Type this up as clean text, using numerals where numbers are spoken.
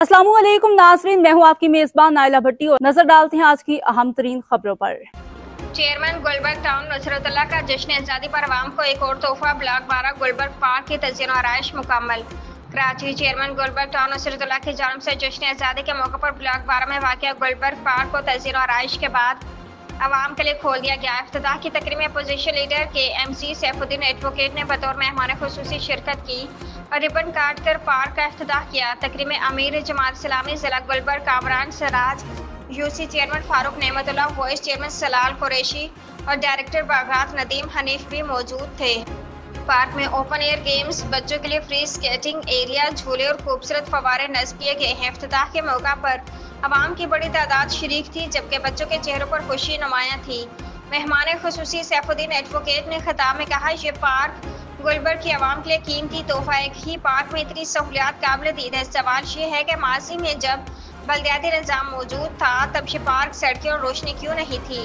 अस्सलामुअलैकुम नाज़रीन, मैं हूं आपकी मेजबान नाइला भट्टी और नजर डालते हैं आज की अहम तरीन खबरों पर। चेयरमैन गुलबर्ग टाउन नुसरतुल्लाह का जश्न आज़ादी पर आवाम को एक और तोहफा। ब्लॉक 12 गुलबर्ग पार्क की तज़यीन और आराइश मुकम्मल। कराची। चेयरमैन गुलबर्ग टाउन नुसरतुल्लाह की जानिब से जश्न आज़ादी के मौके पर ब्लॉक 12 में वाक़िया गुलबर्ग पार्क को तज़यीन और आराइश के बाद आवाम के लिए खोल दिया गया। इफ्तिताह की तकरीब में अपोजिशन लीडर के MC सैफुद्दीन एडवोकेट ने बतौर मेहमान खुसूसी शिरकत की और रिबन काट कर पार्क का इफ्तिताह किया। तकरीब में अमीर जमात इस्लामी जिला Gulberg Kamran Siraj, UC chairman Farooq Nematullah, vice chairman Salal Qureshi और डायरेक्टर बागात नदीम हनीफ भी मौजूद थे। पार्क में ओपन एयर गेम्स, बच्चों के लिए फ्री स्केटिंग एरिया, झूले और खूबसूरत फव्वारे नस्ब किए गए हैं। इफ्तिताह के मौका पर आवाम की बड़ी तादाद शरीक थी, जबकि बच्चों के चेहरों पर खुशी नुमायां थी। मेहमान खुसूसी सैफुद्दीन एडवोकेट ने खिताब में कहा, ये पार्क गुलबर्ग की आवाम के लिए कीमती तोहफा। एक ही पार्क में इतनी सहूलियात काबिल दीद है। सवाल ये है कि माजी में जब बल्दियाती निज़ाम मौजूद था तब ये पार्क, सड़कें और रोशनी क्यों नहीं थी।